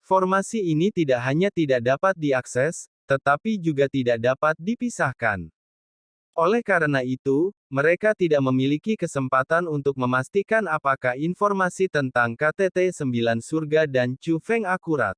Formasi ini tidak hanya tidak dapat diakses, tetapi juga tidak dapat dipisahkan. Oleh karena itu, mereka tidak memiliki kesempatan untuk memastikan apakah informasi tentang KTT-9 Surga dan Chu Feng akurat.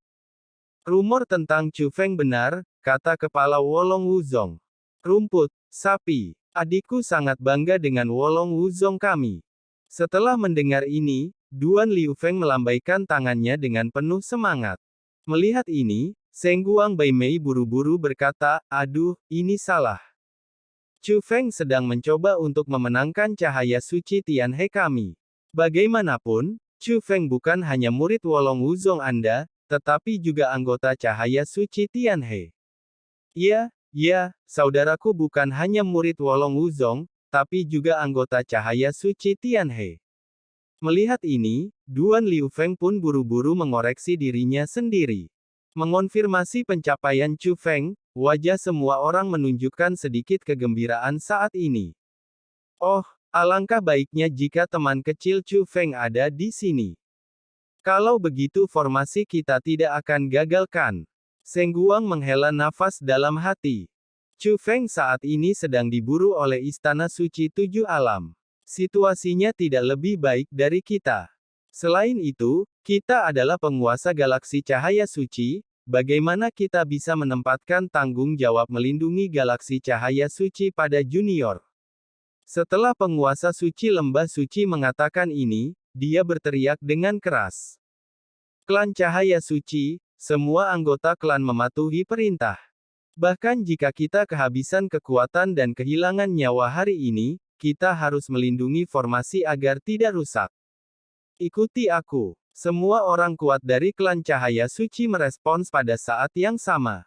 Rumor tentang Chu Feng benar, kata kepala Wolong Wuzong. Rumput, sapi. Adikku sangat bangga dengan Wolong Wuzong kami. Setelah mendengar ini, Duan Liu Feng melambaikan tangannya dengan penuh semangat. Melihat ini, Seng Guang Bai Mei buru-buru berkata, aduh, ini salah. Chu Feng sedang mencoba untuk memenangkan cahaya suci Tianhe kami. Bagaimanapun, Chu Feng bukan hanya murid Wolong Wuzong Anda, tetapi juga anggota cahaya suci Tianhe. Ya, saudaraku bukan hanya murid Wolong Wuzong, tapi juga anggota cahaya suci Tianhe. Melihat ini, Duan Liu Feng pun buru-buru mengoreksi dirinya sendiri. Mengonfirmasi pencapaian Chu Feng, wajah semua orang menunjukkan sedikit kegembiraan saat ini. Oh, alangkah baiknya jika teman kecil Chu Feng ada di sini. Kalau begitu formasi kita tidak akan gagalkan. Seng Guang menghela nafas dalam hati. Chu Feng saat ini sedang diburu oleh Istana Suci Tujuh Alam. Situasinya tidak lebih baik dari kita. Selain itu, kita adalah penguasa galaksi cahaya suci, bagaimana kita bisa menempatkan tanggung jawab melindungi galaksi cahaya suci pada junior? Setelah penguasa suci lembah suci mengatakan ini, dia berteriak dengan keras. Klan cahaya suci, semua anggota klan mematuhi perintah. Bahkan jika kita kehabisan kekuatan dan kehilangan nyawa hari ini, kita harus melindungi formasi agar tidak rusak. Ikuti aku. Semua orang kuat dari klan cahaya suci merespons pada saat yang sama.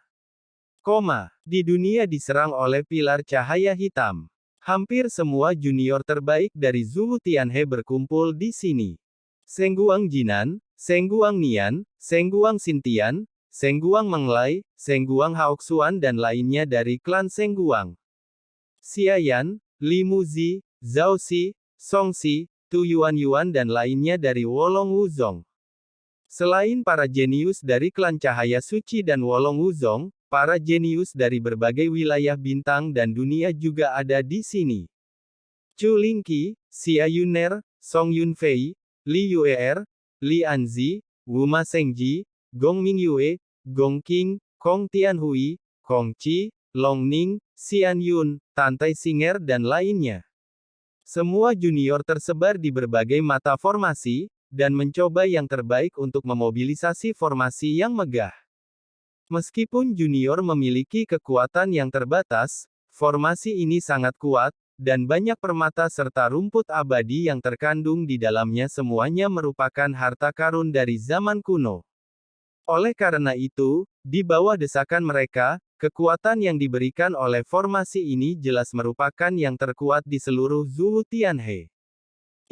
Di dunia diserang oleh pilar cahaya hitam. Hampir semua junior terbaik dari Zhou Tianhe berkumpul di sini. Seng Guang Jinan, Seng Guang Nian, Seng Guang Xintian, Seng Guang Menglai, Seng Guang Haoxuan dan lainnya dari klan Seng Guang. Xia Yan, Li Muzi, Zhao Xi, Song Xi, Tu Yuan Yuan dan lainnya dari Wolong Wuzong. Selain para jenius dari klan cahaya suci dan Wolong Wuzong, para jenius dari berbagai wilayah bintang dan dunia juga ada di sini. Chu Lingqi, Xia Yuner, Song Yunfei, Li Yuer, Li Anzi, Wuma Sengji, Gong Mingyue, Gong Qing, Kong Tianhui, Kong Qi, Long Ning, Xian Yun, Tantai Singer dan lainnya. Semua junior tersebar di berbagai mata formasi, dan mencoba yang terbaik untuk memobilisasi formasi yang megah. Meskipun junior memiliki kekuatan yang terbatas, formasi ini sangat kuat, dan banyak permata serta rumput abadi yang terkandung di dalamnya semuanya merupakan harta karun dari zaman kuno. Oleh karena itu, di bawah desakan mereka, kekuatan yang diberikan oleh formasi ini jelas merupakan yang terkuat di seluruh Zhou Tianhe.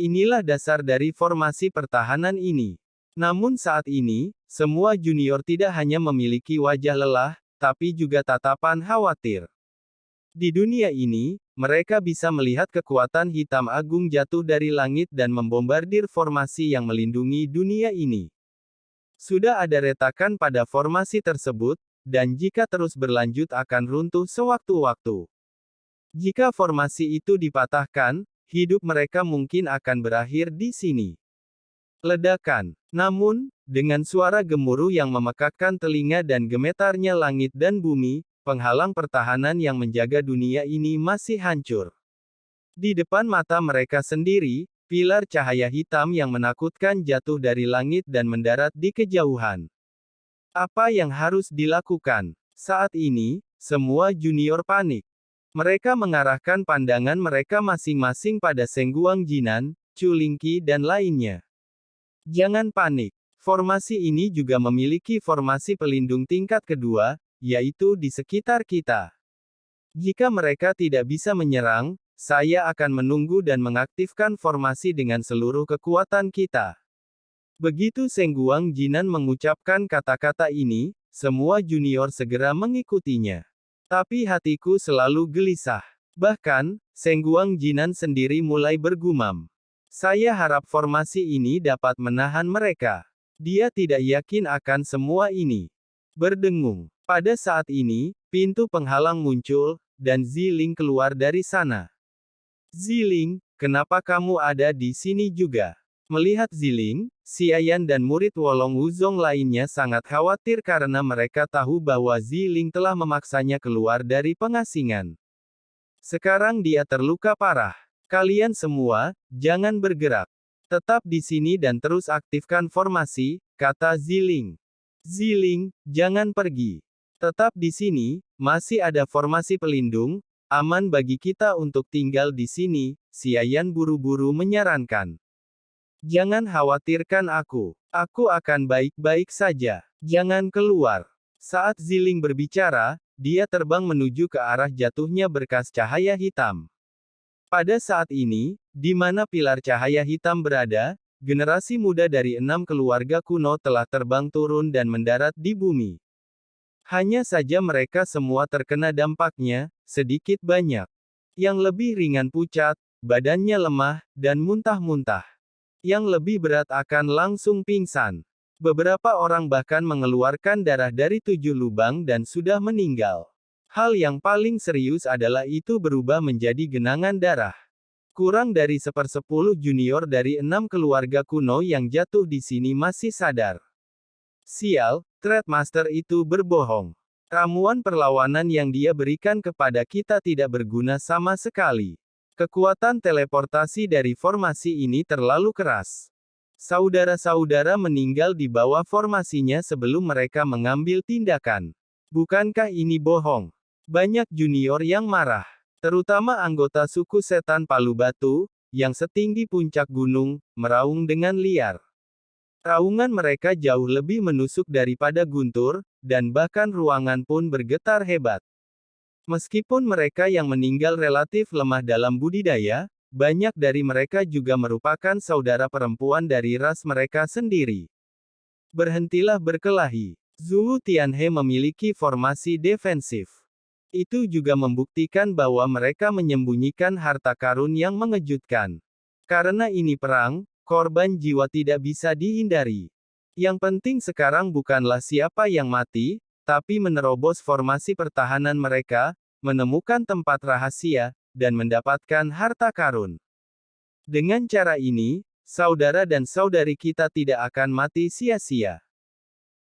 Inilah dasar dari formasi pertahanan ini. Namun saat ini, semua junior tidak hanya memiliki wajah lelah, tapi juga tatapan khawatir. Di dunia ini, mereka bisa melihat kekuatan hitam agung jatuh dari langit dan membombardir formasi yang melindungi dunia ini. Sudah ada retakan pada formasi tersebut, dan jika terus berlanjut akan runtuh sewaktu-waktu. Jika formasi itu dipatahkan, hidup mereka mungkin akan berakhir di sini. Ledakan. Namun, dengan suara gemuruh yang memekakkan telinga dan gemetarnya langit dan bumi, penghalang pertahanan yang menjaga dunia ini masih hancur. Di depan mata mereka sendiri, pilar cahaya hitam yang menakutkan jatuh dari langit dan mendarat di kejauhan. Apa yang harus dilakukan? Saat ini, semua junior panik. Mereka mengarahkan pandangan mereka masing-masing pada Seng Guang Jinan, Chu Lingqi dan lainnya. Jangan panik. Formasi ini juga memiliki formasi pelindung tingkat kedua, yaitu di sekitar kita. Jika mereka tidak bisa menyerang, saya akan menunggu dan mengaktifkan formasi dengan seluruh kekuatan kita. Begitu Seng Guang Jinan mengucapkan kata-kata ini, semua junior segera mengikutinya. Tapi hatiku selalu gelisah. Bahkan, Seng Guang Jinan sendiri mulai bergumam. Saya harap formasi ini dapat menahan mereka. Dia tidak yakin akan semua ini. Berdengung. Pada saat ini, pintu penghalang muncul, dan Ziling keluar dari sana. Ziling, kenapa kamu ada di sini juga? Melihat Ziling, Xiayan dan murid Wolong Wuzong lainnya sangat khawatir karena mereka tahu bahwa Ziling telah memaksanya keluar dari pengasingan. Sekarang dia terluka parah. Kalian semua, jangan bergerak. Tetap di sini dan terus aktifkan formasi, kata Ziling. Ziling, jangan pergi. Tetap di sini, masih ada formasi pelindung, aman bagi kita untuk tinggal di sini, Xiayan buru-buru menyarankan. Jangan khawatirkan aku akan baik-baik saja. Jangan keluar. Saat Ziling berbicara, dia terbang menuju ke arah jatuhnya berkas cahaya hitam. Pada saat ini, di mana pilar cahaya hitam berada, generasi muda dari 6 keluarga kuno telah terbang turun dan mendarat di bumi. Hanya saja mereka semua terkena dampaknya, sedikit banyak. Yang lebih ringan pucat, badannya lemah, dan muntah-muntah. Yang lebih berat akan langsung pingsan. Beberapa orang bahkan mengeluarkan darah dari 7 lubang dan sudah meninggal. Hal yang paling serius adalah itu berubah menjadi genangan darah. Kurang dari 1/10 junior dari 6 keluarga kuno yang jatuh di sini masih sadar. Sial, Threadmaster itu berbohong. Ramuan perlawanan yang dia berikan kepada kita tidak berguna sama sekali. Kekuatan teleportasi dari formasi ini terlalu keras. Saudara-saudara meninggal di bawah formasinya sebelum mereka mengambil tindakan. Bukankah ini bohong? Banyak junior yang marah. Terutama anggota suku setan Palu Batu, yang setinggi puncak gunung, meraung dengan liar. Raungan mereka jauh lebih menusuk daripada guntur, dan bahkan ruangan pun bergetar hebat. Meskipun mereka yang meninggal relatif lemah dalam budidaya, banyak dari mereka juga merupakan saudara perempuan dari ras mereka sendiri. Berhentilah berkelahi. Zhou Tianhe memiliki formasi defensif. Itu juga membuktikan bahwa mereka menyembunyikan harta karun yang mengejutkan. Karena ini perang, korban jiwa tidak bisa dihindari. Yang penting sekarang bukanlah siapa yang mati, tapi menerobos formasi pertahanan mereka, menemukan tempat rahasia, dan mendapatkan harta karun. Dengan cara ini, saudara dan saudari kita tidak akan mati sia-sia.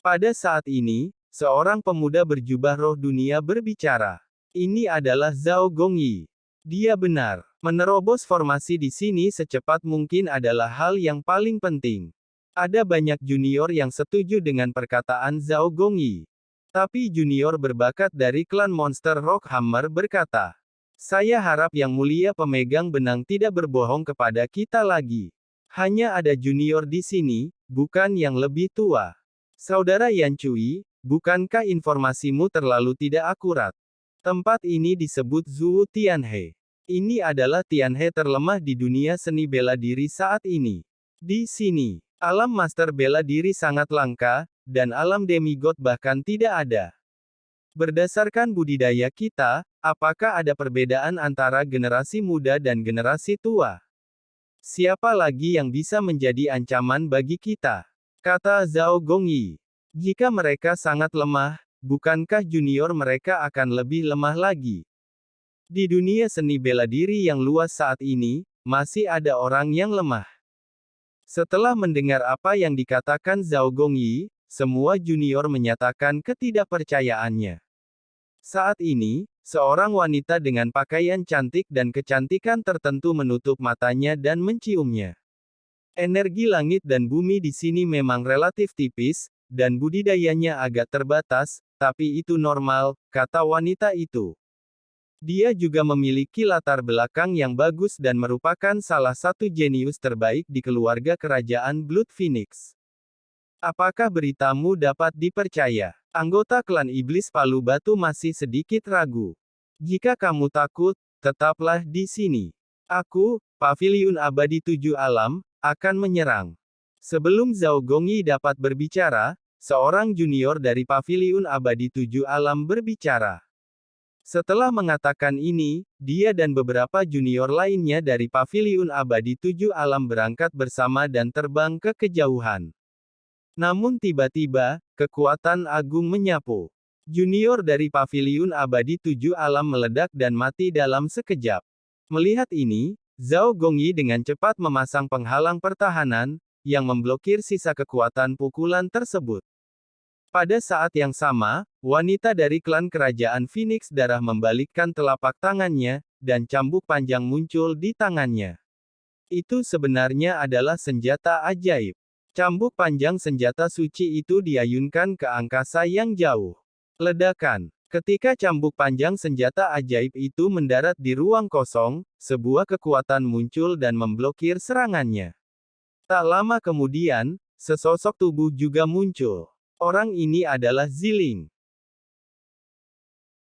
Pada saat ini, seorang pemuda berjubah roh dunia berbicara. Ini adalah Zhao Gongyi. Dia benar. Menerobos formasi di sini secepat mungkin adalah hal yang paling penting. Ada banyak junior yang setuju dengan perkataan Zhao Gongyi. Tapi junior berbakat dari klan Monster Rock Hammer berkata, "Saya harap Yang Mulia pemegang benang tidak berbohong kepada kita lagi. Hanya ada junior di sini, bukan yang lebih tua." Saudara Yan Cui, bukankah informasimu terlalu tidak akurat? Tempat ini disebut Zhou Tianhe. Ini adalah Tianhe terlemah di dunia seni bela diri saat ini. Di sini, alam master bela diri sangat langka, dan alam demigod bahkan tidak ada. Berdasarkan budidaya kita, apakah ada perbedaan antara generasi muda dan generasi tua? Siapa lagi yang bisa menjadi ancaman bagi kita? Kata Zhao Gongyi. Jika mereka sangat lemah, bukankah junior mereka akan lebih lemah lagi? Di dunia seni bela diri yang luas saat ini, masih ada orang yang lemah. Setelah mendengar apa yang dikatakan Zhao Gongyi, semua junior menyatakan ketidakpercayaannya. Saat ini, seorang wanita dengan pakaian cantik dan kecantikan tertentu menutup matanya dan menciumnya. Energi langit dan bumi di sini memang relatif tipis, dan budidayanya agak terbatas, tapi itu normal, kata wanita itu. Dia juga memiliki latar belakang yang bagus dan merupakan salah satu jenius terbaik di keluarga kerajaan Blood Phoenix. Apakah beritamu dapat dipercaya? Anggota klan iblis Palu Batu masih sedikit ragu. Jika kamu takut, tetaplah di sini. Aku, Paviliun Abadi Tujuh Alam, akan menyerang. Sebelum Zhao Gongyi dapat berbicara, seorang junior dari Paviliun Abadi Tujuh Alam berbicara. Setelah mengatakan ini, dia dan beberapa junior lainnya dari Paviliun Abadi Tujuh Alam berangkat bersama dan terbang ke kejauhan. Namun tiba-tiba, kekuatan agung menyapu. Junior dari Paviliun Abadi Tujuh Alam meledak dan mati dalam sekejap. Melihat ini, Zhao Gongyi dengan cepat memasang penghalang pertahanan, yang memblokir sisa kekuatan pukulan tersebut. Pada saat yang sama, wanita dari klan kerajaan Phoenix Darah membalikkan telapak tangannya, dan cambuk panjang muncul di tangannya. Itu sebenarnya adalah senjata ajaib. Cambuk panjang senjata suci itu diayunkan ke angkasa yang jauh. Ledakan. Ketika cambuk panjang senjata ajaib itu mendarat di ruang kosong, sebuah kekuatan muncul dan memblokir serangannya. Tak lama kemudian, sesosok tubuh juga muncul. Orang ini adalah Ziling.